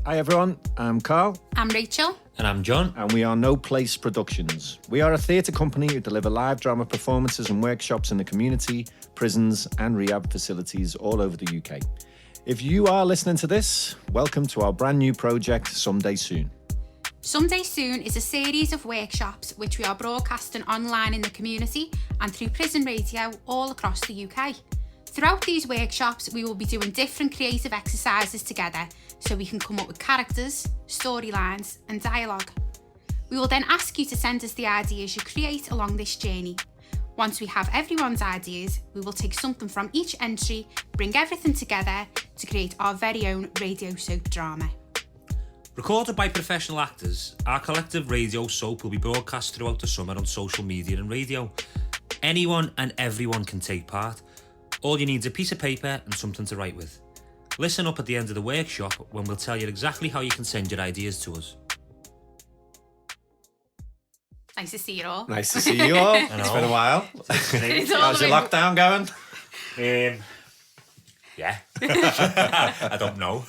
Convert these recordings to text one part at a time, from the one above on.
Hi everyone, I'm Carl. I'm Rachel. And I'm John. And we are No Place Productions. We are a theatre company who deliver live drama performances and workshops in the community, prisons and rehab facilities all over the UK. If you are listening to this, welcome to our brand new project, Someday Soon. Someday Soon is a series of workshops which we are broadcasting online in the community and through prison radio all across the UK. Throughout these workshops, we will be doing different creative exercises together so we can come up with characters, storylines and dialogue. We will then ask you to send us the ideas you create along this journey. Once we have everyone's ideas, we will take something from each entry, bring everything together to create our very own radio soap drama. Recorded by professional actors, our collective radio soap will be broadcast throughout the summer on social media and radio. Anyone and everyone can take part. All you need is a piece of paper and something to write with. Listen up at the end of the workshop when we'll tell you exactly how you can send your ideas to us. Nice to see you all. Nice to see you all. It's been a while. How's your lockdown going? Yeah. I don't know.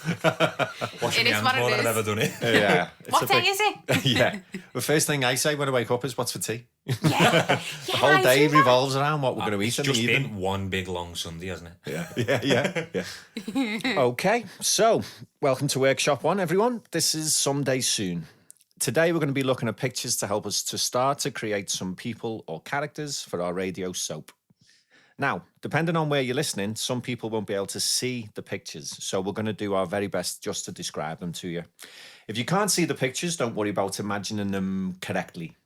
Washing It my is hands what it more than is. I've ever done it. Yeah. What day is it? Yeah. The first thing I say when I wake up is, what's for tea? Yeah. The whole day revolves around what we're going to eat It's in the just evening. been one big long Sunday, hasn't it? Yeah. Okay, so welcome to Workshop 1, everyone. This is Someday Soon. Today we're going to be looking at pictures to help us to start to create some people or characters for our radio soap. Now, depending on where you're listening, some people won't be able to see the pictures, so we're going to do our very best just to describe them to you. If you can't see the pictures, don't worry about imagining them correctly.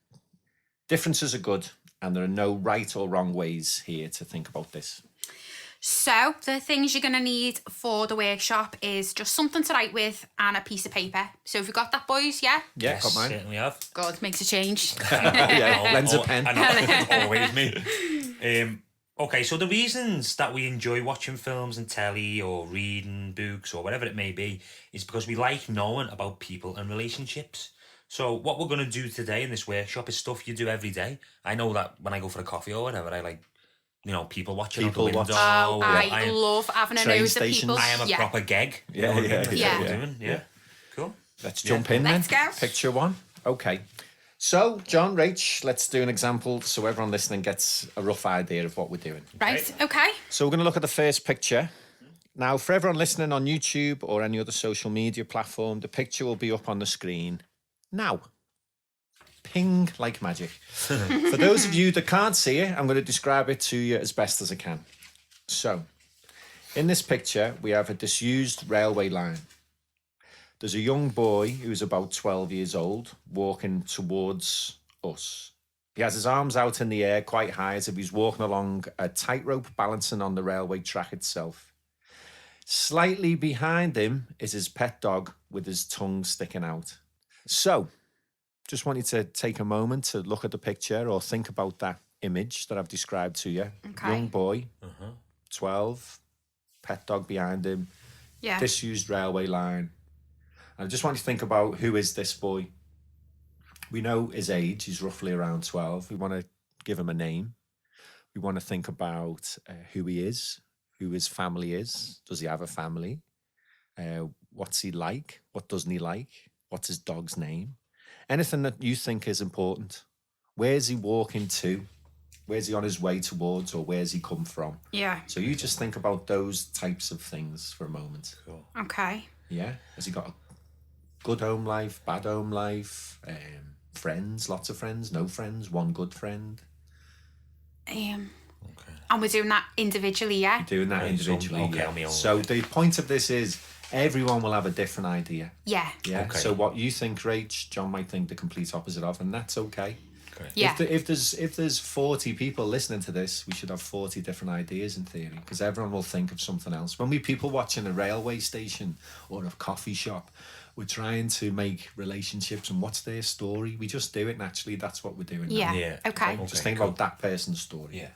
Differences are good, and there are no right or wrong ways here to think about this. So, the things you're going to need for the workshop is just something to write with and a piece of paper. So, have you got that, boys? Yeah? Yeah, got mine. Certainly have. Good, makes a change. Yeah, lens a pen. I know, always me. Okay, so the reasons that we enjoy watching films and telly or reading books or whatever it may be is because we like knowing about people and relationships. So what we're going to do today in this workshop is stuff you do every day. I know that when I go for a coffee or whatever, I like, people watching out the window. Oh, I love having a train nose at stations. people. I am a proper geg. Yeah, You know what I mean? yeah, That's yeah. what we're doing. Yeah. Cool. Let's jump in Let's then. go. Picture 1. Okay. So, John, Rach, let's do an example so everyone listening gets a rough idea of what we're doing. Right, okay. So we're going to look at the first picture. Now, for everyone listening on YouTube or any other social media platform, the picture will be up on the screen now. Ping like magic. For those of you that can't see it, I'm going to describe it to you as best as I can. So, in this picture, we have a disused railway line. There's a young boy who's about 12 years old walking towards us. He has his arms out in the air quite high as if he's walking along a tightrope balancing on the railway track itself. Slightly behind him is his pet dog with his tongue sticking out. So, just want you to take a moment to look at the picture or think about that image that I've described to you. Okay. Young boy, 12, pet dog behind him, Yeah. disused railway line. I just want you to think about, who is this boy? We know his age, he's roughly around 12. We want to give him a name. We want to think about who he is, who his family is. Does he have a family? What's he like? What doesn't he like? What's his dog's name? Anything that you think is important. Where's he walking to? Where's he on his way towards, or where's he come from? Yeah. So you just think about those types of things for a moment. Cool. Okay. Yeah. Has he got a good home life, bad home life, friends, lots of friends, no friends, one good friend? Okay. And we're doing that individually, yeah? Doing that Right, individually. so, okay, on my yeah. own. So the point of this is everyone will have a different idea. Yeah. Yeah. Okay. So what you think, Rach, John might think the complete opposite of, and that's okay. Yeah. If there's 40 people listening to this, we should have 40 different ideas in theory, because everyone will think of something else. When we people watching a railway station or a coffee shop, we're trying to make relationships and what's their story. We just do it naturally. That's what we're doing. now. Yeah. Yeah. Okay. Just think about that person's story. Yeah.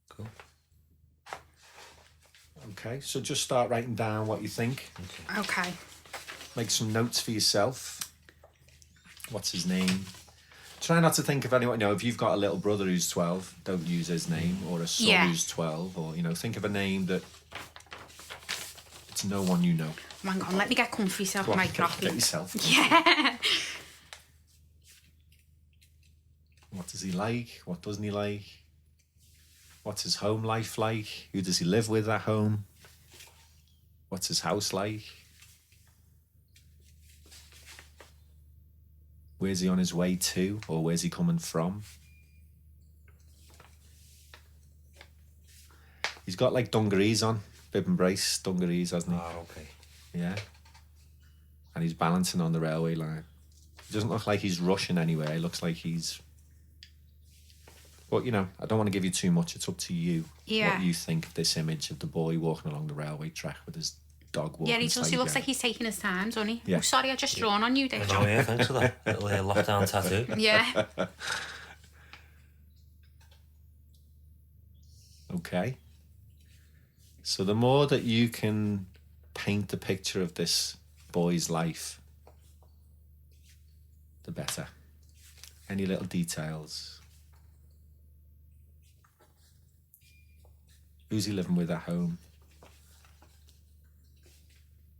Cool. Okay, so just start writing down what you think. Okay. Make some notes for yourself. What's his name? Try not to think of anyone. If you've got a little brother who's 12, don't use his name, or a son Yeah. who's 12, or think of a name that it's no one you know. Hang on, let me get comfy so I might drop Get it. yourself. Yeah. What does he like? What doesn't he like? What's his home life like? Who does he live with at home? What's his house like? Where's he on his way to, or where's he coming from? He's got like dungarees on, bib and brace dungarees, hasn't he? Oh, okay. Yeah. And he's balancing on the railway line. He doesn't look like he's rushing anywhere. He looks like he's... But, you know, I don't want to give you too much. It's up to you Yeah. what you think of this image of the boy walking along the railway track with his dog walking. Yeah, he does. He side looks down. like he's taking his time, doesn't he? Yeah. Oh, sorry, I just drawn on you there, Oh, John. yeah, thanks for that. Little lockdown tattoo. Yeah. Okay. So the more that you can paint the picture of this boy's life, the better. Any little details? Who's he living with at home?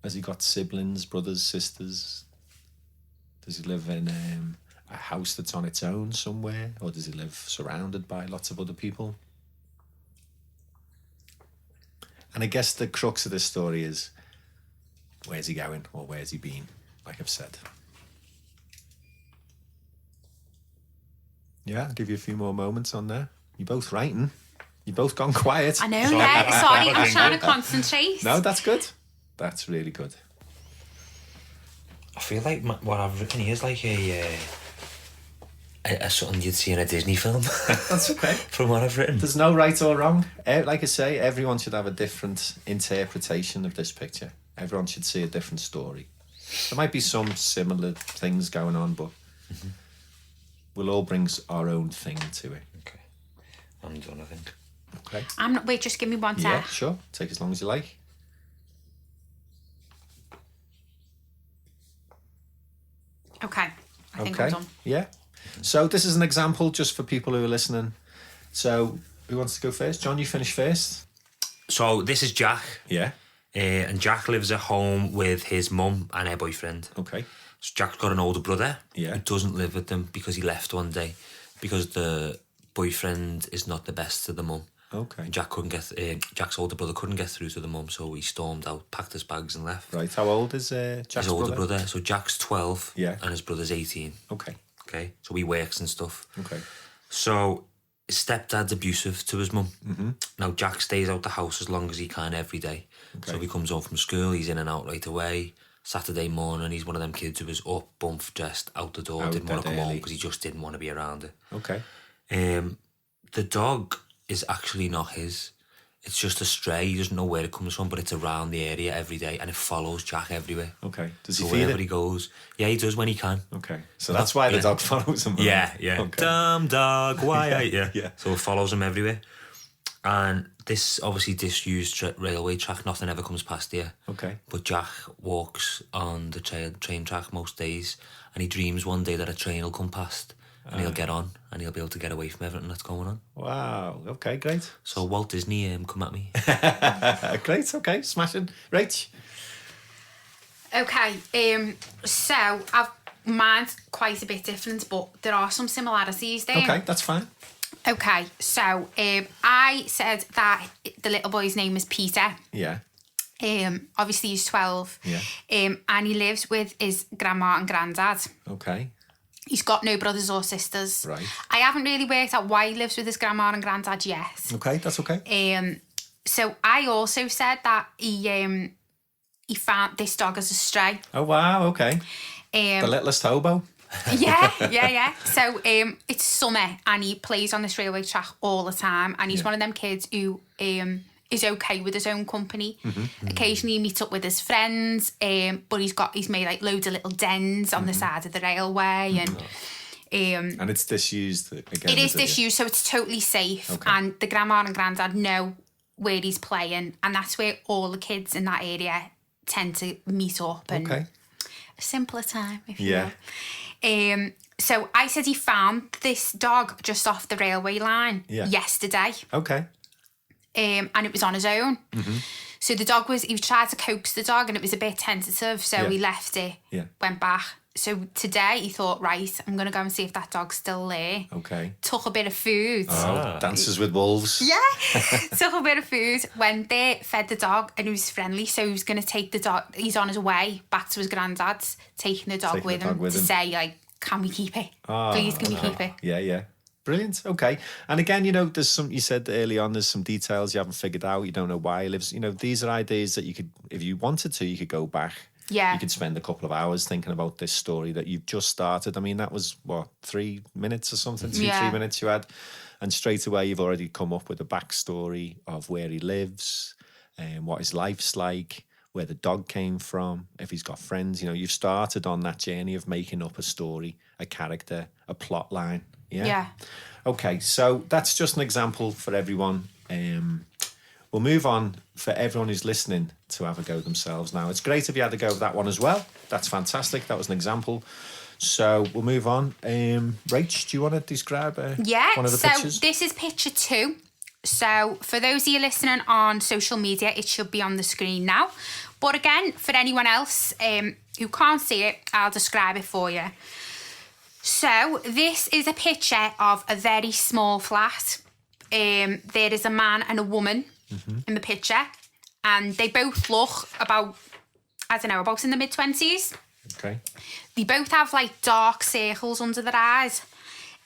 Has he got siblings, brothers, sisters? Does he live in a house that's on its own somewhere? Or does he live surrounded by lots of other people? And I guess the crux of this story is, where's he going or where's he been, like I've said. Yeah, I'll give you a few more moments on there. You're both writing. You've both gone quiet. I know, yeah. Sorry, I'm trying to concentrate. No, that's good. That's really good. I feel like what I've written here is like a something you'd see in a Disney film. That's okay. From what I've written. There's no right or wrong. Like I say, everyone should have a different interpretation of this picture. Everyone should see a different story. There might be some similar things going on, but we'll all bring our own thing to it. Okay. I'm done, I think. Okay. I'm not. Wait, just give me one Yeah, sec. sure. Take as long as you like. Okay. I think Okay. I'm done. Yeah. So this is an example just for people who are listening. So who wants to go first? John, you finish first. So this is Jack. Yeah. And Jack lives at home with his mum and her boyfriend. Okay. So Jack's got an older brother Yeah. who doesn't live with them because he left one day because the boyfriend is not the best to the mum. Okay. Jack couldn't get Jack's older brother couldn't get through to the mum, so he stormed out, packed his bags and left. Right. How old is Jack's His older brother. So Jack's 12 Yeah. and his brother's 18. Okay. Okay, so he works and stuff. Okay. So his stepdad's abusive to his mum. Mm-hmm. Now Jack stays out the house as long as he can every day. Okay. So he comes home from school, he's in and out right away. Saturday morning, he's one of them kids who was up, bump, dressed, out the door, Out didn't want to dead come home early. because he just didn't want to be around it. Okay. The dog is actually not his. It's just a stray. He doesn't know where it comes from, but it's around the area every day and it follows Jack everywhere. Okay. Does he So feed wherever it? he goes. Yeah, he does when he can. Okay. So that's why the Yeah. dog follows him. Yeah, yeah. Okay. Dumb dog, why are you? Yeah. So it follows him everywhere. And this obviously disused railway track, nothing ever comes past here. Okay. But Jack walks on the train track most days and he dreams one day that a train will come past and he'll get on and he'll be able to get away from everything that's going on. Wow. Okay. Great. So Walt Disney, come at me. Great. Okay. Smashing. Right. Okay. So mine's quite a bit different, but there are some similarities there. Okay. That's fine. Okay. So I said that the little boy's name was Peter. Yeah. Obviously he's 12. Yeah. And he lives with his grandma and granddad. Okay. He's got no brothers or sisters. Right. I haven't really worked out why he lives with his grandma and granddad yet. Okay. That's okay. So I also said that he found this dog as a stray. Oh wow. Okay. The littlest hobo. Yeah. So it's summer and he plays on this railway track all the time, and he's Yeah. one of them kids who is okay with his own company. Occasionally he meets up with his friends, but he's made like loads of little dens on the side of the railway, And it's disused again. it is it? disused, so it's totally safe. Okay. And the grandma and granddad know where he's playing, and that's where all the kids in that area tend to meet up and Okay. a simpler time, if Yeah. you will. So I said he found this dog just off the railway line Yeah. yesterday, Okay. and it was on his own. So the dog he tried to coax the dog and it was a bit tentative, so he left it, went back. So today he thought, right, I'm going to go and see if that dog's still there. Okay. Took a bit of food. Dances with wolves. Yeah. Took a bit of food, went there, fed the dog, and he was friendly. So he was going to take the dog, he's on his way back to his granddad's, taking the dog with him to say, like, can we keep it? Please, can we keep it? Yeah. Brilliant. Okay. And again, there's some, you said early on, there's some details you haven't figured out. You don't know why he lives. These are ideas that you could, if you wanted to, you could go back. Yeah. You could spend a couple of hours thinking about this story that you've just started. I mean, that was, 3 minutes or something, 3 minutes you had. And straight away, you've already come up with a backstory of where he lives and what his life's like, where the dog came from, if he's got friends. You've started on that journey of making up a story, a character, a plot line. Yeah. Okay, so that's just an example for everyone. We'll move on for everyone who's listening to have a go themselves now. It's great if you had a go of that one as well. That's fantastic. That was an example. So we'll move on. Rach, do you want to describe one of the pictures? So this is picture 2. So for those of you listening on social media, it should be on the screen now. But again, for anyone else who can't see it, I'll describe it for you. So this is a picture of a very small flat. There is a man and a woman in the picture, and they both look about in the mid-20s. Okay. They both have like dark circles under their eyes,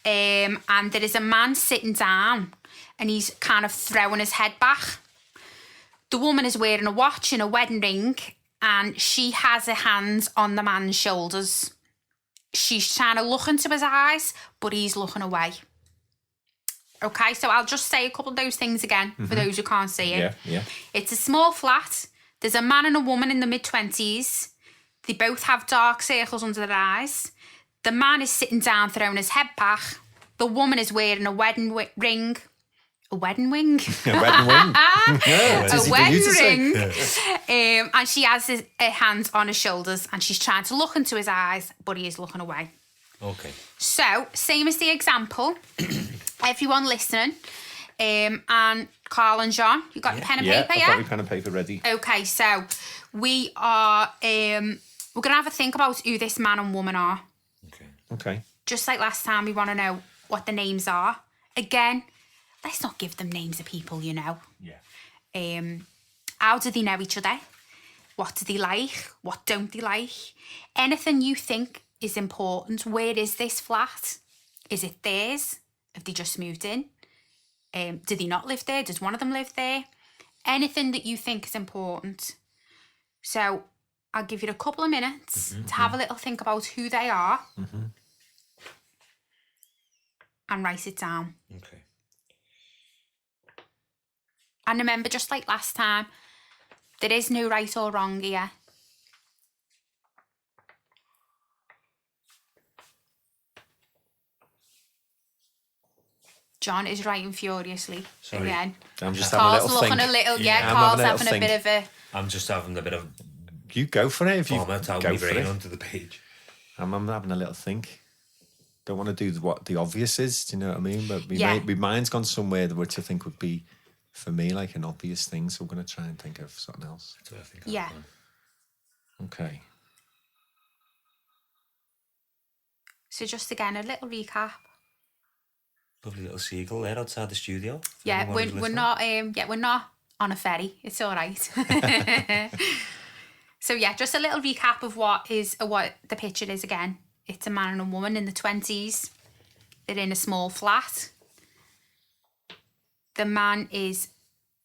and there is a man sitting down, and he's kind of throwing his head back. The woman is wearing a watch and a wedding ring, and she has her hands on the man's shoulders. She's trying to look into his eyes, but he's looking away. Okay, so I'll just say a couple of those things again for those who can't see it. Yeah. It's a small flat. There's a man and a woman in the mid-20s. They both have dark circles under their eyes. The man is sitting down, throwing his head back. The woman is wearing a wedding ring. A wedding ring? A wedding ring. A wedding ring. And she has her hands on his shoulders, and she's trying to look into his eyes, but he is looking away. Okay. So, same as the example, everyone listening, and Carl and John, you got your pen and paper, I've got your pen and paper ready. Okay, so we are, we're going to have a think about who this man and woman are. Okay. Just like last time, we want to know what the names are. Again, let's not give them names of people, Yeah. How do they know each other? What do they like? What don't they like? Anything you think is important. Where is this flat? Is it theirs? Have they just moved in? Do they not live there? Does one of them live there? Anything that you think is important. So I'll give you a couple of minutes to have a little think about who they are and write it down. Okay. And remember, just like last time, there is no right or wrong here. John is writing furiously again. I'm just Carl's having a little looking think. a little, Carl's having a bit of a... I'm just having a bit of... You go for it if you vomit out go my for brain it. onto the page. I'm having a little think. Don't want to do what the obvious is, do you know what I mean? But my mind's gone somewhere which I think would be, for me, like an obvious thing. So I'm going to try and think of something else. That's what I think. Yeah. Okay. So just again, a little recap. Lovely little seagull there outside the studio. Yeah, we're not on a ferry. It's all right. So yeah, just a little recap of what the picture is again. It's a man and a woman in the 20s. They're in a small flat. The man is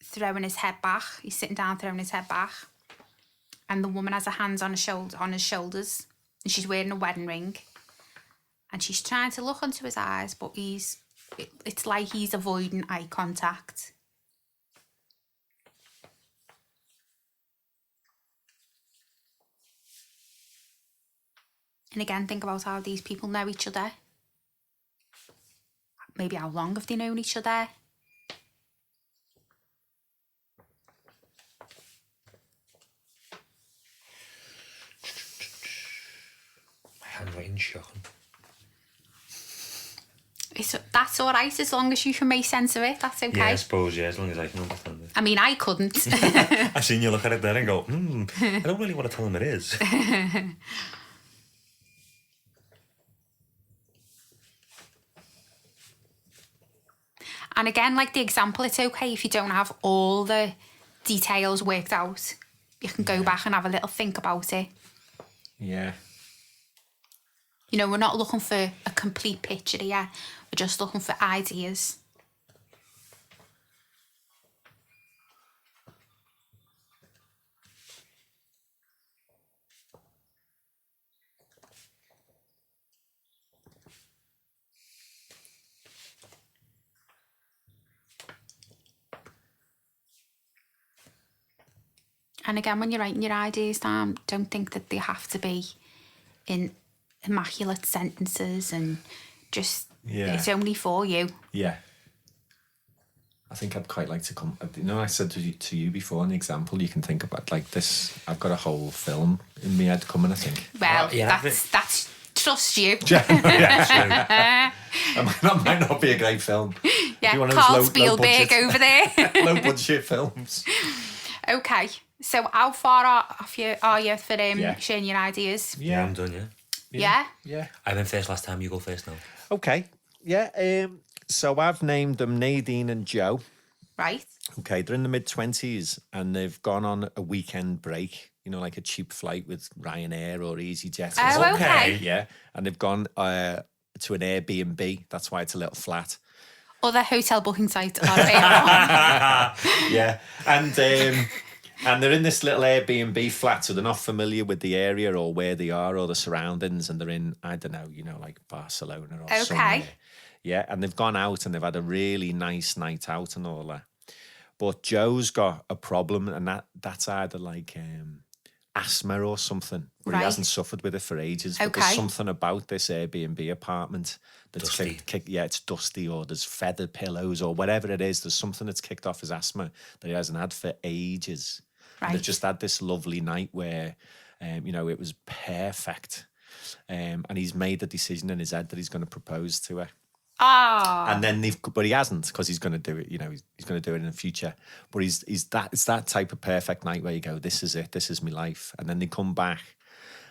throwing his head back. He's sitting down, throwing his head back. And the woman has her hands on his shoulders. And she's wearing a wedding ring. And she's trying to look into his eyes, but it's like he's avoiding eye contact. And again, think about how these people know each other. Maybe how long have they known each other? My handwriting's shocking. That's all right, as long as you can make sense of it. That's okay. Yeah, I suppose, as long as I can understand it. I mean, I couldn't. I seen you look at it there and go, I don't really want to tell him it is. And again, like the example, it's okay if you don't have all the details worked out. You can go back and have a little think about it. Yeah. You know, we're not looking for a complete picture here. We're just looking for ideas. And again, when you're writing your ideas down, don't think that they have to be in immaculate sentences and just, it's only for you. Yeah. I think I'd quite like to come, you know, I said to you before, an example you can think about like this. I've got a whole film in my head coming, I think. Well, that's trust you. That might not be a great film. Yeah, Carl Spielberg over there. Low budget films. Okay, so how far off are you for sharing your ideas? Yeah, I'm done, Yeah? I went first last time, you go first now. Okay, yeah. So I've named them Nadine and Joe. Right. Okay, they're in the mid-20s and they've gone on a weekend break, you know, like a cheap flight with Ryanair or EasyJet. Oh, okay. Yeah, and they've gone to an Airbnb. That's why it's a little flat. Other hotel booking sites are available. Yeah, and they're in this little Airbnb flat, so they're not familiar with the area or where they are or the surroundings, and they're in, I don't know, you know, like Barcelona or somewhere. Yeah, and they've gone out and they've had a really nice night out and all that. But Joe's got a problem, and that's either like asthma or something. But he hasn't suffered with it for ages. But there's something about this Airbnb apartment that's kicked. Yeah, it's dusty, or there's feather pillows or whatever it is. There's something that's kicked off his asthma that he hasn't had for ages. Right. And they've just had this lovely night where, you know, it was perfect. And he's made the decision in his head that he's going to propose to her. And then but he hasn't, because he's going to do it. You know, he's going to do it in the future. But it's that type of perfect night where you go, this is it, this is my life. And then they come back,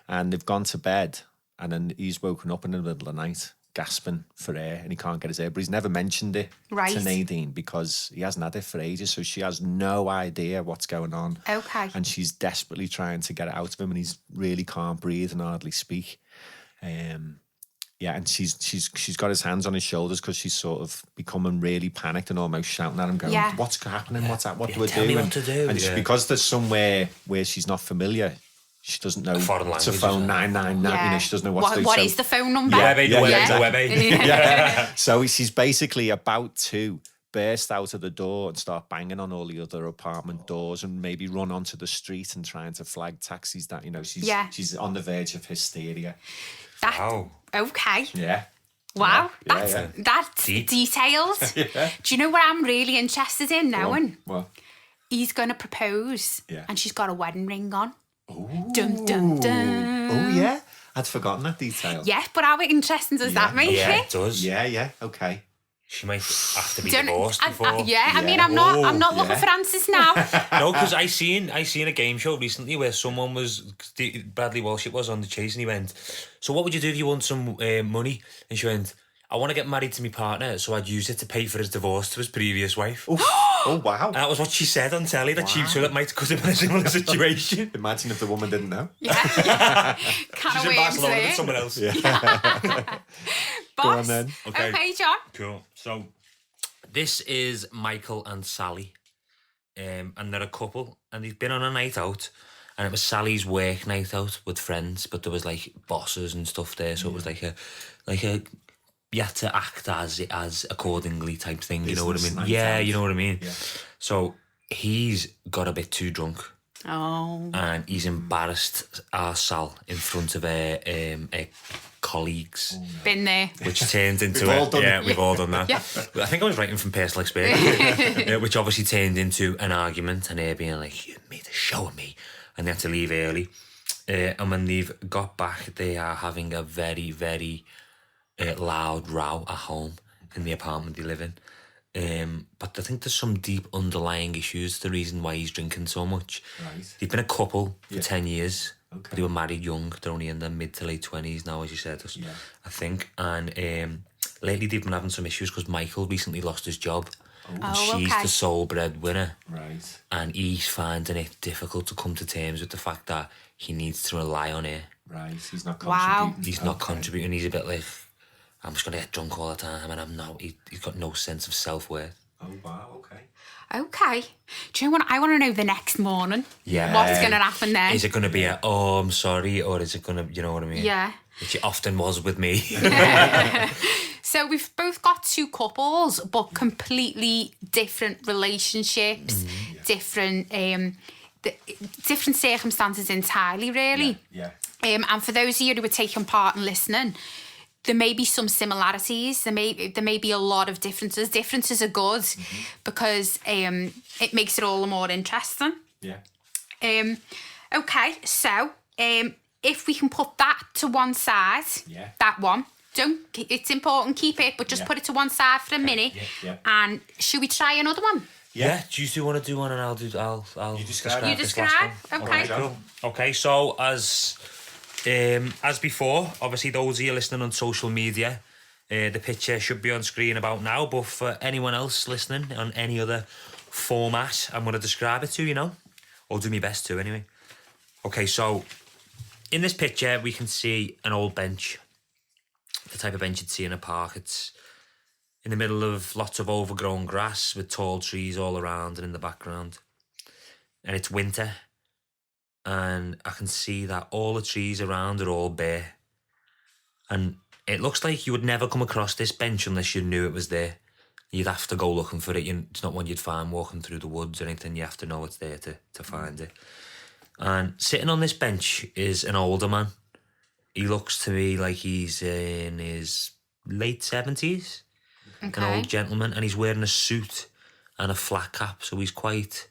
and they've gone to bed, and then he's woken up in the middle of the night, gasping for air, and he can't get his air. But he's never mentioned it to Nadine because he hasn't had it for ages, so she has no idea what's going on. Okay. And she's desperately trying to get it out of him, and he's really can't breathe and hardly speak. Yeah, and she's got his hands on his shoulders because she's sort of becoming really panicked and almost shouting at him, going, "What's happening? What's that? What do I do?" Tell me what to do. And because there's somewhere where she's not familiar, she doesn't know to phone 999. You know, she doesn't know what to do. What is the phone number? So she's basically about to burst out of the door and start banging on all the other apartment doors and maybe run onto the street and trying to flag taxis. That, you know, she's on the verge of hysteria. Wow. Okay. Yeah. Wow. That's deep details. Do you know what I'm really interested in knowing? What? He's going to propose and she's got a wedding ring on. Ooh. Dun, dun, dun. Oh, yeah. I'd forgotten that detail. Yes, but how interesting does that make it? Yeah, it does. Yeah. Okay. She might have to be divorced before. I mean, I'm not looking for answers now. No, because I seen a game show recently where someone Bradley Walsh, it was, on The Chase, and he went, "So what would you do if you won some money?" And she went, "I want to get married to my partner, so I'd use it to pay for his divorce to his previous wife." Oh, wow. And that was what she said on telly, that so that might put him in a similar situation. Imagine if the woman didn't know. Yeah. She's in Barcelona with someone else. Boss. Go on then. Okay, John. Cool. So this is Michael and Sally. And they're a couple, and they've been on a night out, and it was Sally's work night out with friends, but there was like bosses and stuff there, so it was like a you had to act as accordingly type thing. You know what I mean? Yeah, you know what I mean. Yeah. So he's got a bit too drunk. Oh. And he's embarrassed our Sal in front of her colleagues. Been there. Which turned into we've all done that. Yeah. I think I was writing from personal experience. Which obviously turned into an argument, and her being like, "You made a show of me," and they had to leave early. And when they've got back, they are having a very, very loud row at home. in the apartment they live in. But I think there's some deep underlying issues, the reason why he's drinking so much. Right. They've been a couple for 10 years. Okay. They were married young. They're only in their mid to late 20s now, as you said, I think. And lately they've been having some issues because Michael recently lost his job. She's the sole breadwinner. Right. And he's finding it difficult to come to terms with the fact that he needs to rely on her. Right. He's not contributing. He's not contributing. He's a bit like, I'm just going to get drunk all the time, and I'm not. He's got no sense of self-worth. Oh, wow, okay. Okay. Do you know what? I want to know the next morning. Yeah. What's going to happen then? Is it going to be a, oh, I'm sorry, or is it going to, you know what I mean? Yeah. Which it often was with me. So we've both got two couples, but completely different relationships, different different circumstances entirely, really. Yeah. And for those of you who are taking part and listening, there may be some similarities. There may be a lot of differences. Differences are good because it makes it all the more interesting. Yeah. Okay, so if we can put that to one side, that one. It's important, keep it, but just put it to one side for a minute. Yeah. And should we try another one? Yeah. Do you two want to do one, and I'll You describe You this describe? last one. Okay. Cool. Okay, so as before, obviously those of you listening on social media, the picture should be on screen about now, but for anyone else listening on any other format I'm going to describe it to, you know, or do my best to anyway. Okay, so in this picture we can see an old bench, the type of bench you'd see in a park. It's in the middle of lots of overgrown grass with tall trees all around and in the background, and it's winter. And I can see that all the trees around are all bare. And it looks like you would never come across this bench unless you knew it was there. You'd have to go looking for it. It's not one you'd find walking through the woods or anything. You have to know it's there to find it. And sitting on this bench is an older man. He looks to me like he's in his late 70s. Okay. An old gentleman. And he's wearing a suit and a flat cap. So he's quite...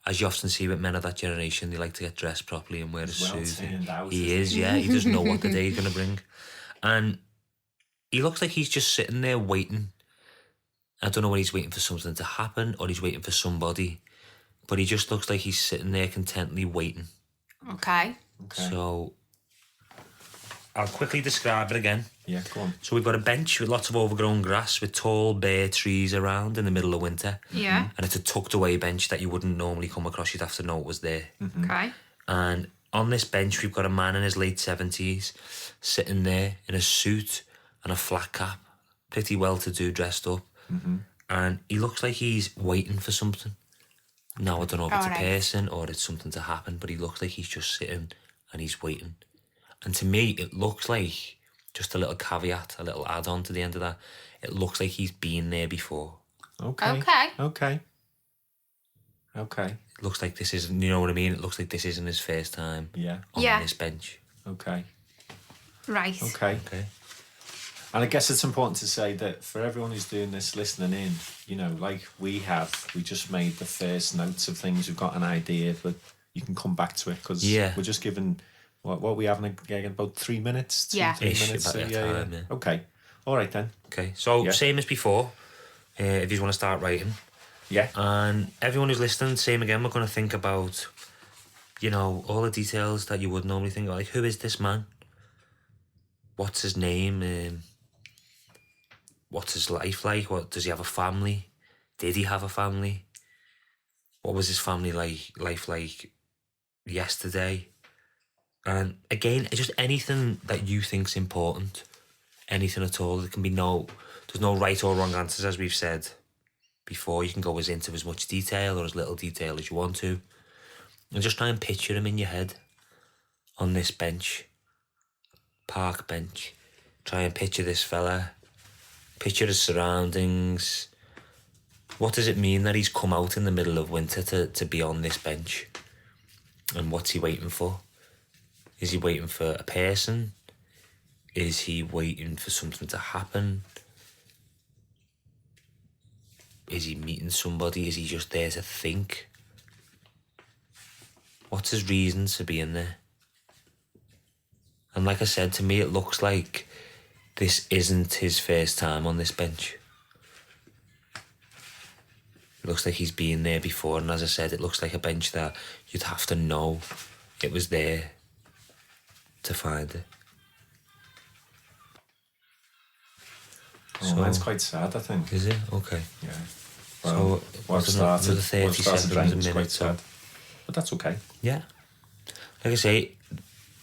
As you often see with men of that generation, they like to get dressed properly and wear a suit. He is, yeah. He doesn't know what the day's going to bring. And he looks like he's just sitting there waiting. I don't know whether he's waiting for something to happen or he's waiting for somebody. But he just looks like he's sitting there contently waiting. Okay. So I'll quickly describe it again. Yeah, go on. So we've got a bench with lots of overgrown grass with tall bare trees around in the middle of winter. Yeah. And it's a tucked away bench that you wouldn't normally come across. You'd have to know it was there. Okay. And on this bench we've got a man in his late 70s sitting there in a suit and a flat cap, pretty well to do, dressed up. And he looks like he's waiting for something. Now I don't know if it's a person or it's something to happen, but he looks like he's just sitting and he's waiting. And to me it looks like, just a little caveat, a little add-on to the end of that, it looks like he's been there before. Okay. It looks like this isn't, you know what I mean? It looks like this isn't his first time on this bench. Okay. Right. Okay. And I guess it's important to say that for everyone who's doing this, listening in, you know, like we just made the first notes of things. We've got an idea, but you can come back to it because we're just given... What we having again? About 3 minutes? 3 minutes. About time, yeah. Okay. All right then. Okay. So same as before. If you want to start writing. Yeah. And everyone who's listening, same again. We're going to think about, you know, all the details that you would normally think about. Like, who is this man? What's his name? What's his life like? What does he have a family? Did he have a family? What was his family life like yesterday? And again, it's just anything that you think's important, anything at all. There can be there's no right or wrong answers, as we've said before. You can go into as much detail or as little detail as you want to, and just try and picture him in your head on this bench, park bench. Try and picture this fella, picture his surroundings. What does it mean that he's come out in the middle of winter to be on this bench, and what's he waiting for? Is he waiting for a person? Is he waiting for something to happen? Is he meeting somebody? Is he just there to think? What's his reasons for being there? And like I said, to me it looks like this isn't his first time on this bench. It looks like he's been there before, and as I said, it looks like a bench that you'd have to know it was there to find it. Oh, mine's quite sad, I think. Is it? Okay. Yeah. So Well, what started another 30 what started seconds drying a was minute, quite so sad. But that's okay. yeah. Like I say,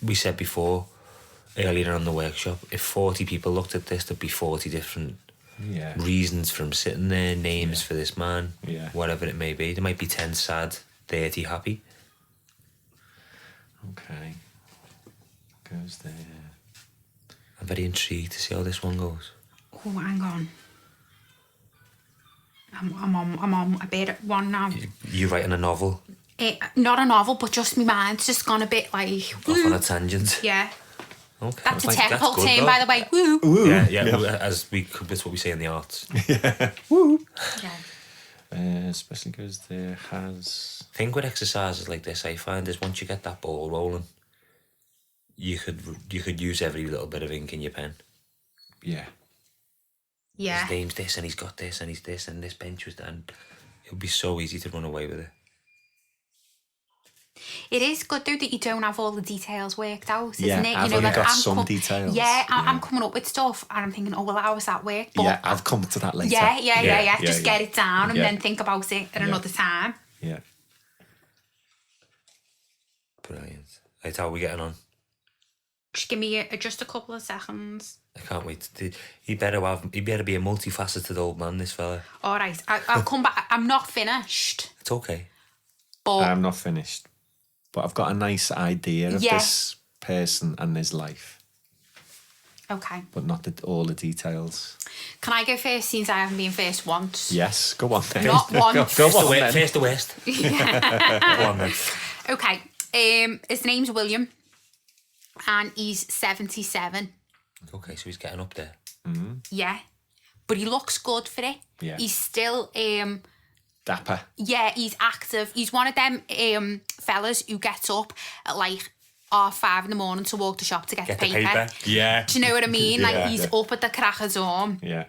we said before, earlier on the workshop, if 40 people looked at this, there'd be 40 different Yeah. reasons for him sitting there, names for this man, Yeah. whatever it may be. There might be 10 sad, 30 happy. Okay. Goes there. I'm very intrigued to see how this one goes. Oh, hang on. I'm on a bit at one now. You writing a novel Not a novel, but just my mind's just gone a bit like... off on a tangent. Yeah. Okay. That's a Like, technical good, term, though. by the way. Woo. Yeah. That's what we say in the arts. Yeah. Especially because there has... Thing with exercises like this, I find, is once you get that ball rolling, you could use every little bit of ink in your pen. Yeah. Yeah. His name's this, and he's got this, and he's this, and this bench was done. It would be so easy to run away with it. It is good though that you don't have all the details worked out, isn't Yeah, it? I've only got some details. Yeah, I'm Yeah. coming up with stuff and I'm thinking, oh well, how was that work? But Yeah, I'll come to that later. Yeah. Just get it down and Yeah. then think about it at another time. Yeah. Brilliant. Right, how are we getting on? Just give me just a couple of seconds. I can't wait. He better be a multifaceted old man, this fella. All right, I'll come back. I'm not finished, It's okay. but I'm not finished. But I've got a nice idea of Yeah. this person and his life. okay. But not all the details. Can I go first since I haven't been first once? Yes, go on then. Not once. Go on then. First the West. Go on then. Okay. His name's William, and he's 77. Okay, so he's getting up there. Yeah, but he looks good for it. Yeah. He's still Dapper. yeah, he's active. He's one of them fellas who gets up at like 5:30 in the morning to walk the shop to get the paper. Yeah. Do you know what I mean? Like he's Yeah. up at the crack of dawn. Yeah.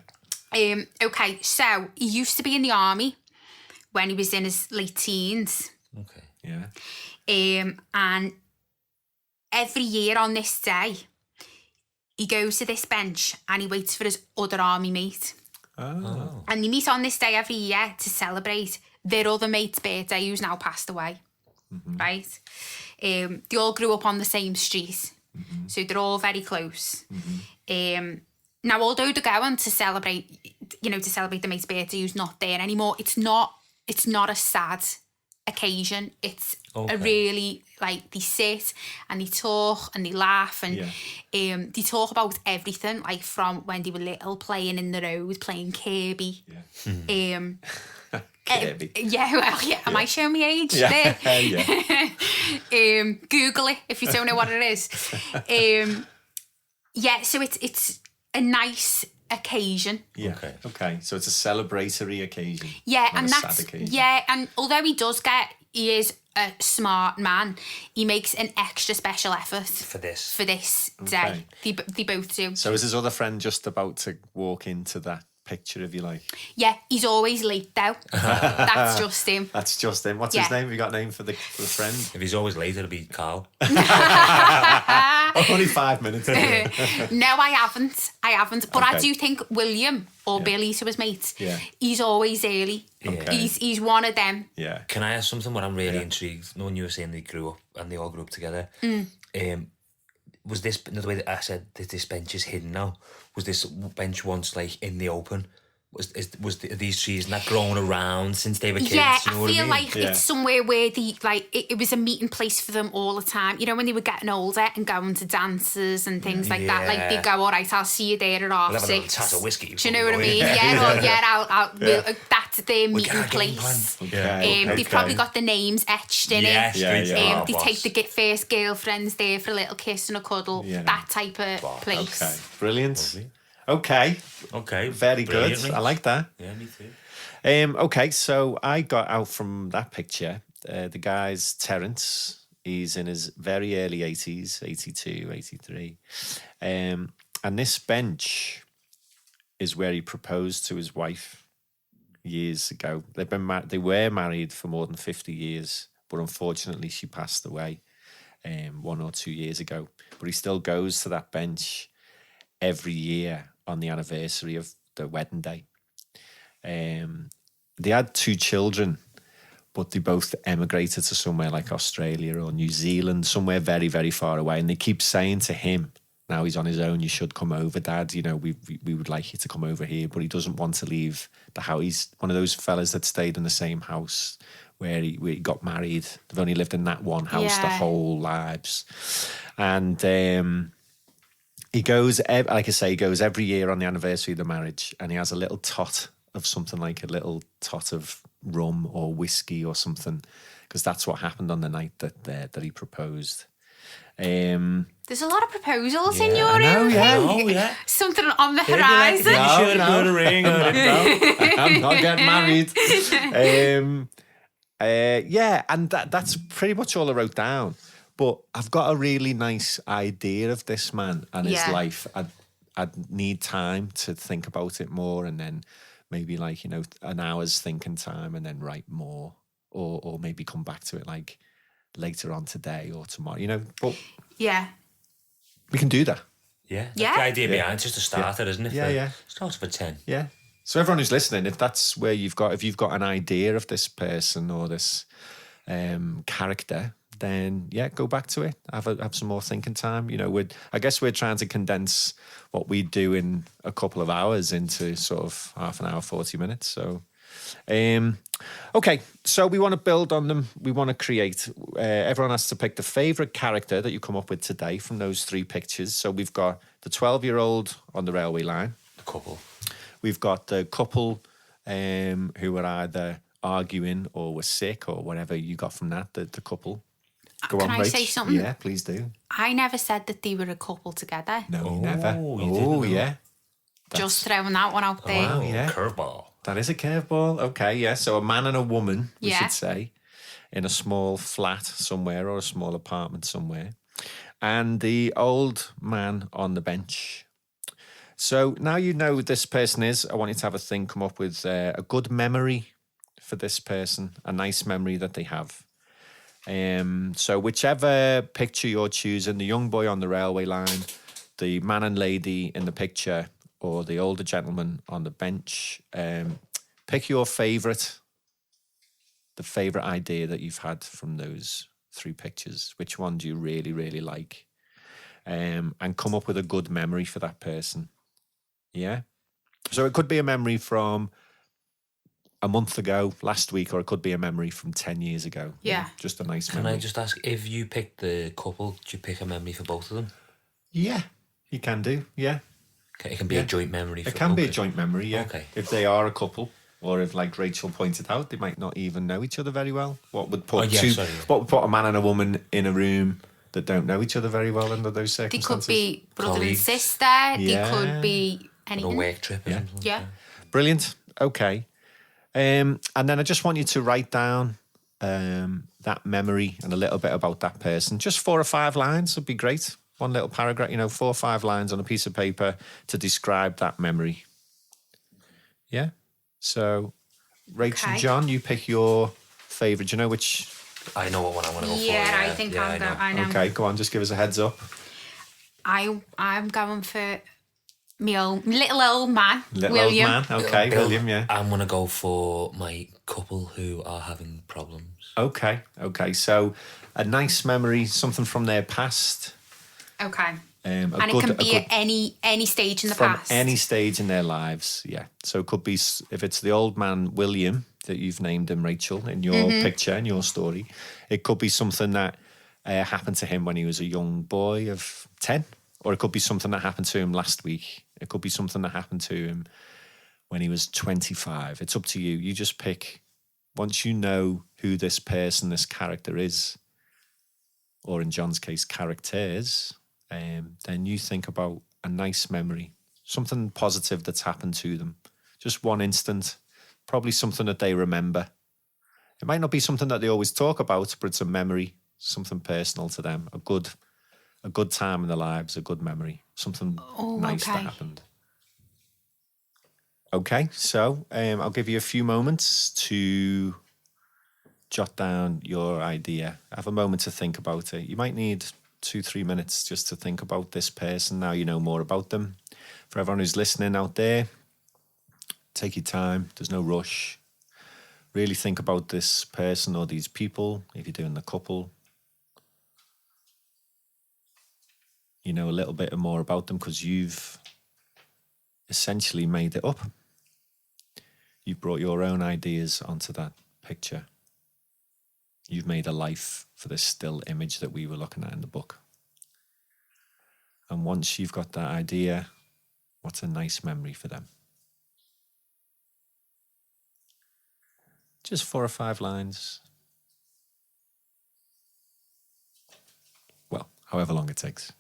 Okay, so he used to be in the army when he was in his late teens. Okay. Yeah. And every year on this day, he goes to this bench and he waits for his other army mate. Oh. And they meet on this day every year to celebrate their other mate's birthday, who's now passed away. Right? They all grew up on the same street, so they're all very close. Now, although they're going to celebrate, the mate's birthday who's not there anymore, it's not a sad occasion. It's Okay. a really, like, they sit and they talk and they laugh and they talk about everything, like from when they were little, playing in the road, playing Kirby. Kirby. Am I showing my age Yeah. there? Yeah. Google it if you don't know what it is. So it's a nice occasion. Yeah. Okay. So it's a celebratory occasion. Yeah, not and a that's sad occasion. and although he is a smart man, he makes an extra special effort For this. day. They both do. So is his other friend just about to walk into that picture, if you like? Yeah, he's always late though. That's just him. That's just him. What's his Yeah. name? Have you got a name for the friend? If he's always late, it'll be Carl. Only 5 minutes. No, I haven't. But I Okay. do think William or Billy, to his mates, Yeah. he's always early. Okay. He's one of them. Yeah. Can I ask something where I'm really intrigued? Knowing you were saying they grew up and they all grew up together. Was this, the way that I said that this bench is hidden now, was this bench once like in the open? Are these trees not growing around since they were kids? Yeah, you know I what feel mean? like it's somewhere where it was a meeting place for them all the time. You know, when they were getting older and going to dances and things like that. Like they go, all right, I'll see you there at We'll have a little 6:30. tass of whiskey. Do you know what I mean? That's their meeting place. They've probably got the names etched in Yes, it. yeah. They take the first girlfriends there for a little kiss and a cuddle. Yeah. That type of place. Okay. Brilliant. Okay. Okay. Very good. Brilliant. I like that. Yeah, me too. Okay, so I got out from that picture. The guy's Terence. He's in his very early 80s, 82, 83. And this bench is where he proposed to his wife years ago. They were married for more than 50 years, but unfortunately she passed away 1 or 2 years ago. But he still goes to that bench every year on the anniversary of the wedding day. They had 2 children, but they both emigrated to somewhere like Australia or New Zealand, somewhere very, very far away. And they keep saying to him, now he's on his own, you should come over, Dad. You know, we would like you to come over here, but he doesn't want to leave the house. He's one of those fellas that stayed in the same house where he got married. They've only lived in that one house their whole lives. And he goes, like I say, he goes every year on the anniversary of the marriage, and he has a little tot of something, like a little tot of rum or whiskey or something, because that's what happened on the night that he proposed. There's a lot of proposals in your know, room. yeah. Oh, yeah. Something on the horizon. You should have put a ring on it. No, I'm not getting married. And that's pretty much all I wrote down. But I've got a really nice idea of this man and his life. I'd need time to think about it more, and then maybe like, you know, an hour's thinking time, and then write more, or maybe come back to it like later on today or tomorrow, you know. But we can do that. Yeah. The idea behind it's just a starter, isn't it? Yeah. Starts for 10. Yeah. So everyone who's listening, if that's where if you've got an idea of this person or this character, then go back to it. Have some more thinking time. You know, I guess we're trying to condense what we do in a couple of hours into sort of half an hour, 40 minutes. So, okay. So we want to build on them. We want to create. Everyone has to pick the favourite character that you come up with today from those 3 pictures. So we've got the 12-year-old on the railway line. The couple. We've got the couple who were either arguing or were sick or whatever you got from that, the couple. Can I say something? Yeah, please do. I never said that they were a couple together. No, you never. You didn't, yeah. Just throwing that one out there. Wow, yeah. Curveball. That is a curveball. Okay, yeah. So a man and a woman, we should say, in a small flat somewhere or a small apartment somewhere. And the old man on the bench. So now you know who this person is. I want you to have a thing, come up with a good memory for this person, a nice memory that they have. So whichever picture you're choosing, the young boy on the railway line, the man and lady in the picture, or the older gentleman on the bench, pick your favourite, the favourite idea that you've had from those 3 pictures. Which one do you really, really like? And come up with a good memory for that person. Yeah? So it could be a memory from a month ago, last week, or it could be a memory from 10 years ago. Yeah. Just a nice Can memory. I just ask, if you picked the couple, do you pick a memory for both of them? Yeah, you can do. Yeah. It can be a joint memory. It can be a joint memory, yeah. Okay. If they are a couple, or if, like Rachel pointed out, they might not even know each other very well. What would put what would put a man and a woman in a room that don't know each other very well under those They circumstances? could be brother Colleagues. and sister. Yeah. They could be On anything. a work trip or Yeah. something. Yeah. Brilliant. Okay. And then I just want you to write down that memory and a little bit about that person. Just 4 or 5 lines would be great. One little paragraph, 4 or 5 lines on a piece of paper to describe that memory. Yeah? So, Rachel, John, you pick your favourite. Do you know which? I know what one I'm going to go for. Yeah, I think I know. Okay, go on, just give us a heads up. I'm going for little old man, Little William. old man. Okay, William, yeah. I'm going to go for my couple who are having problems. Okay. So, a nice memory, something from their past. Okay. And And it can be at any stage in the from past. any stage in their lives, yeah. So it could be, if it's the old man William that you've named him, Rachel, in your picture, in your story, it could be something that happened to him when he was a young boy of 10, or it could be something that happened to him last week. It could be something that happened to him when he was 25. It's up to you. You just pick, once you know who this person, this character is, or in John's case, characters, then you think about a nice memory, something positive that's happened to them. Just one instant, probably something that they remember. It might not be something that they always talk about, but it's a memory, something personal to them, a good time in their lives, a good memory, something nice that happened. Okay, so I'll give you a few moments to jot down your idea. Have a moment to think about it. You might need 2-3 minutes just to think about this person. Now you know more about them. For everyone who's listening out there, take your time. There's no rush. Really think about this person or these people. If you're doing the couple, you know a little bit more about them because you've essentially made it up. You've brought your own ideas onto that picture. You've made a life for this still image that we were looking at in the book. And once you've got that idea, what's a nice memory for them? Just 4 or 5 lines. Well, however long it takes.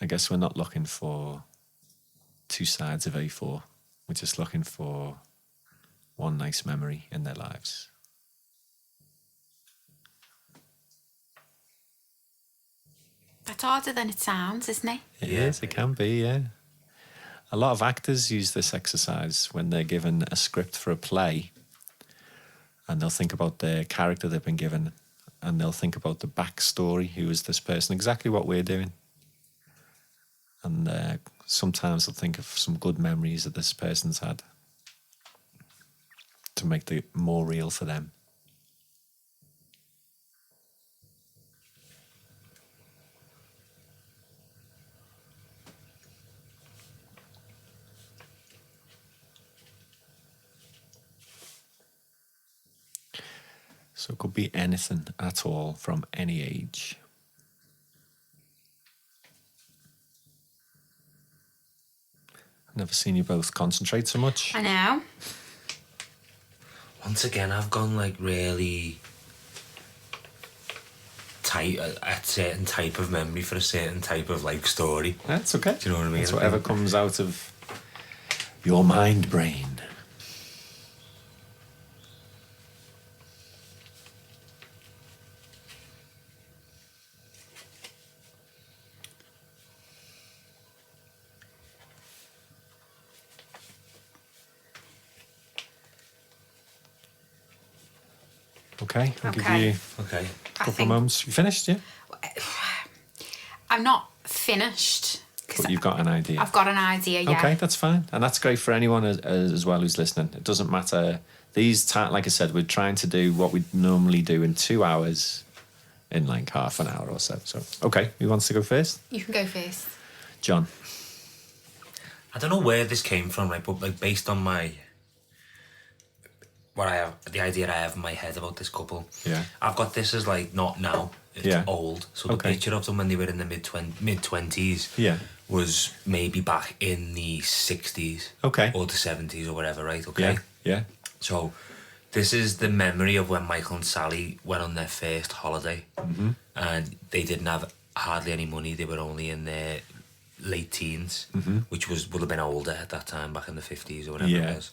I guess we're not looking for 2 sides of A4. We're just looking for one nice memory in their lives. That's harder than it sounds, isn't it? It is, it can be, yeah. A lot of actors use this exercise when they're given a script for a play, and they'll think about their character they've been given, and they'll think about the backstory, who is this person, exactly what we're doing. And sometimes they'll think of some good memories that this person's had to make it more real for them. So it could be anything at all from any age. I've never seen you both concentrate so much. I know. Once again, I've gone like really tight a certain type of memory for a certain type of like story. That's okay. Do you know what I mean? It's whatever comes out of your mind brain. Okay, I'll give you Okay. a couple of moments. You finished, yeah? I'm not finished. But you've got an idea. I've got an idea, yeah. Okay, that's fine. And that's great for anyone as well who's listening. It doesn't matter. Like I said, we're trying to do what we normally do in 2 hours in like half an hour or so. So, okay, who wants to go first? You can go first. John. I don't know where this came from, right? But like based on the idea I have in my head about this couple. Yeah. I've got this as like not now. It's old. So the picture of them when they were in the mid-20s Yeah. was maybe back in the 60s. Okay. Or the 70s or whatever, right? Okay. Yeah. Yeah. So this is the memory of when Michael and Sally went on their first holiday. Mm-hmm. And they didn't have hardly any money. They were only in their late teens, which would have been older at that time, back in the 50s or whatever it was.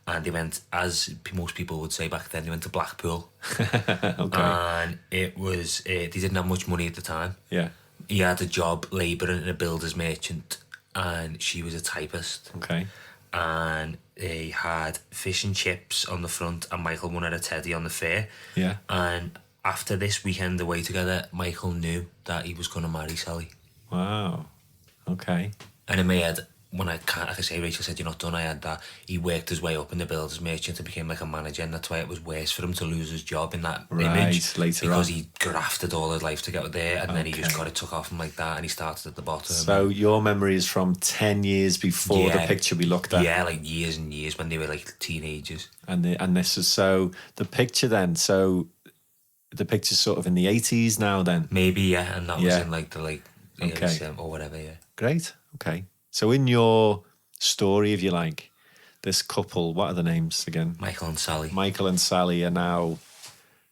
And they went, as most people would say back then, they went to Blackpool. Okay. And it was, they didn't have much money at the time. Yeah. He had a job labouring in a builder's merchant, and she was a typist. Okay. And they had fish and chips on the front, and Michael won at a teddy on the fair. Yeah. And after this weekend away together, Michael knew that he was going to marry Sally. Wow. Okay. And in my head, when like I say, Rachel said, "You're not done," I had that. He worked his way up in the builder's merchant and became like a manager, and that's why it was worse for him to lose his job in that image. Later because on. he grafted all his life to get there, and then he just got it took off him like that, and he started at the bottom. So your memory is from 10 years before the picture we looked at? Yeah, like years and years when they were like teenagers. And this is, so the picture then, so the picture's sort of in the 80s now then? Maybe, yeah, and that was in like the Okay. or whatever, yeah. Great, okay. So in your story, if you like, this couple, what are the names again? Michael and Sally. Michael and Sally are now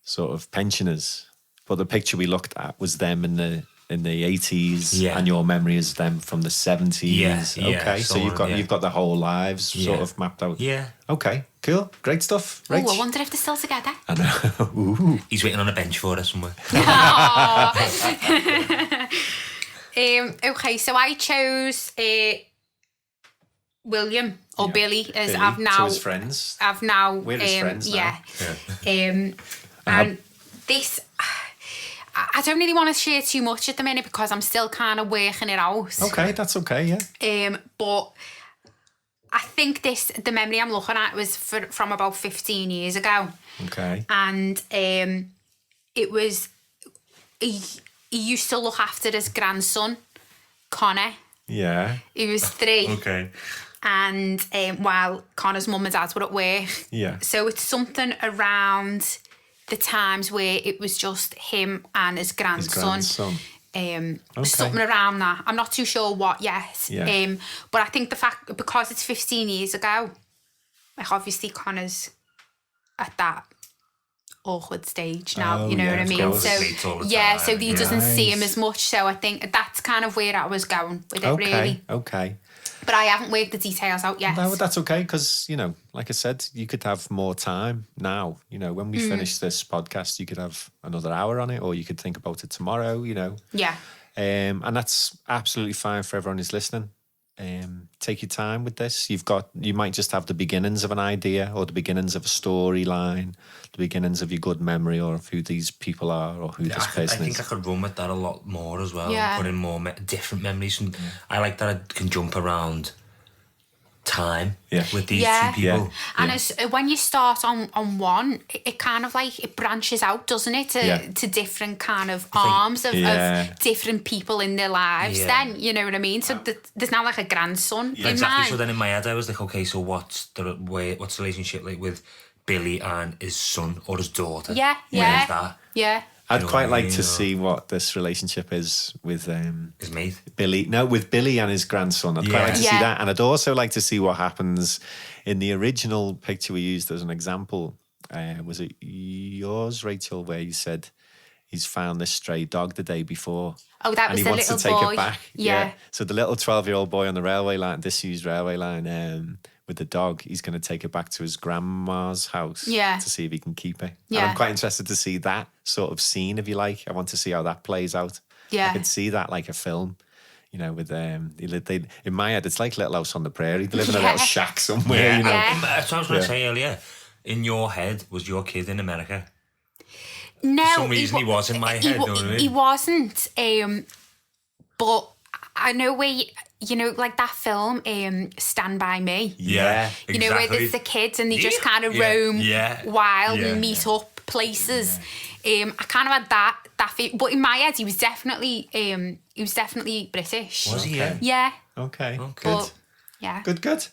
sort of pensioners, but the picture we looked at was them in the 80s, and your memory is them from the 70s. Yeah, okay, so you've got the whole lives sort of mapped out. Yeah. Okay, cool, great stuff. Oh, Rach? I wonder if they're still together. I know. Ooh. He's waiting on a bench for us somewhere. Okay, so I chose William or Billy, as Billy, I've now. So his friends. I've now. We're his friends now. Yeah. And this, I don't really want to share too much at the minute because I'm still kind of working it out. Okay, that's okay, yeah. But I think the memory I'm looking at was from about 15 years ago. Okay. And it was, he used to look after his grandson, Connor. Yeah. He was 3. Okay. And while Connor's mum and dad were at work. Yeah. So it's something around the times where it was just him and his grandson. Something around that. I'm not too sure what yet. Yeah. But I think the fact, because it's 15 years ago, like obviously Connor's at that awkward stage now, you know what I mean? So yeah, so he doesn't see him as much. So I think that's kind of where I was going with it, really. Okay. But I haven't worked the details out yet. No, that's okay, because, you know, like I said, you could have more time now. You know, when we finish this podcast, you could have another hour on it, or you could think about it tomorrow, you know. Yeah. And that's absolutely fine for everyone who's listening. Take your time with this. You might just have the beginnings of an idea, or the beginnings of a storyline, the beginnings of your good memory, or of who these people are, or who this person is. I think I could run with that a lot more as well. Yeah. Put in more different memories. And I like that I can jump around time with these two people. Yeah. And when you start on one, it kind of like, it branches out, doesn't it, to different kind of arms of different people in their lives then, you know what I mean? So there's now like a grandson in mind. So then in my head I was like, okay, so what's the relationship like with Billy and his son or his daughter? Yeah. Where's that? Yeah. I'd quite like to see what this relationship is with his mate Billy. No, with Billy and his grandson. I'd quite like to see that, and I'd also like to see what happens in the original picture we used as an example. Was it yours, Rachel, where you said he's found this stray dog the day before? Oh, that was the little boy. And he wants to take it back. Yeah. So the little 12-year-old boy on the railway line, disused railway line, with the dog, he's going to take it back to his grandma's house to see if he can keep it. Yeah. And I'm quite interested to see that sort of scene, if you like. I want to see how that plays out. Yeah. I could see that like a film, you know, with they in my head, it's like Little House on the Prairie. They live in a little shack somewhere, you know. That's what I was going to say earlier. In your head, was your kid in America? No. For some reason he was in my head, know what I mean? He wasn't. But I know where, you know, like that film, Stand By Me. Yeah, You know, where there's the kids and they just kind of roam wild and meet up places. I kind of had that but in my head he was definitely British. Was he? Yeah. Okay. But, Good. yeah. Good.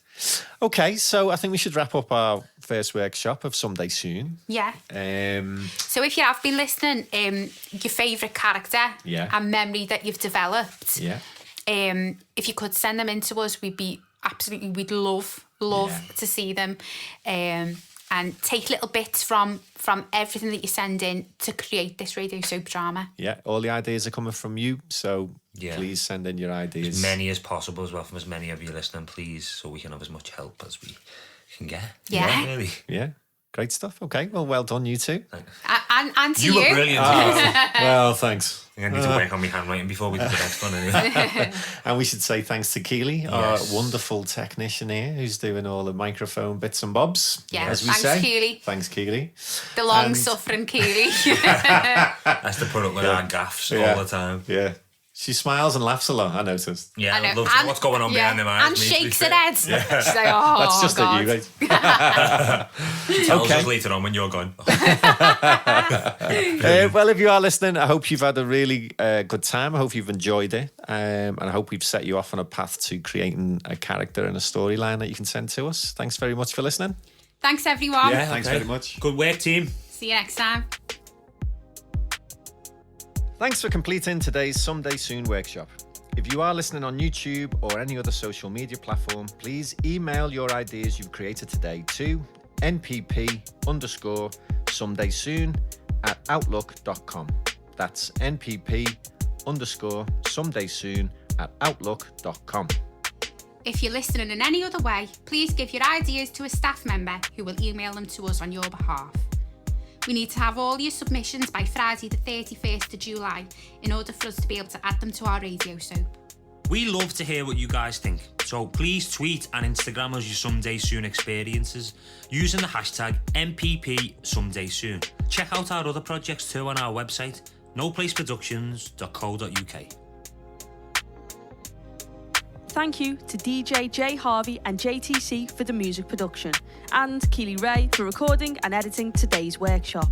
Okay, so I think we should wrap up our first workshop of Someday Soon. Yeah. So if you have been listening, your favourite character and memory that you've developed, if you could send them in to us, we'd love to see them, and take little bits from everything that you send in to create this radio soap drama. Yeah, all the ideas are coming from you, so please send in your ideas. As many as possible as well, from as many of you listening, please, so we can have as much help as we can get. Yeah. Really. Yeah. Great stuff. Okay, well done, you two. And to you. You were brilliant. Well, thanks. I need to work on my handwriting before we do the next one anyway. And we should say thanks to Keely, our wonderful technician here, who's doing all the microphone bits and bobs, as we thanks, say. Keely. Thanks, Keely. The long-suffering Keely. Has to put up with our gaffes all the time. Yeah. She smiles and laughs a lot, I noticed. Yeah, I love what's going on behind them eyes. And shakes her head. She's like, oh, that's just God. at you, right? She tells us later on when you're gone. Well, if you are listening, I hope you've had a really good time. I hope you've enjoyed it. And I hope we've set you off on a path to creating a character and a storyline that you can send to us. Thanks very much for listening. Thanks, everyone. Yeah, Thanks very much. Good work, team. See you next time. Thanks for completing today's Someday Soon workshop. If you are listening on YouTube or any other social media platform, please email your ideas you've created today to npp_somedaysoon@outlook.com. That's npp_somedaysoon@outlook.com. If you're listening in any other way, please give your ideas to a staff member who will email them to us on your behalf. We need to have all your submissions by Friday the 31st of July in order for us to be able to add them to our radio soap. We love to hear what you guys think, so please tweet and Instagram us your Someday Soon experiences using the hashtag #MPPSomedaySoon. Check out our other projects too on our website, noplaceproductions.co.uk. Thank you to DJ Jay Harvey and JTC for the music production, and Keely Ray for recording and editing today's workshop.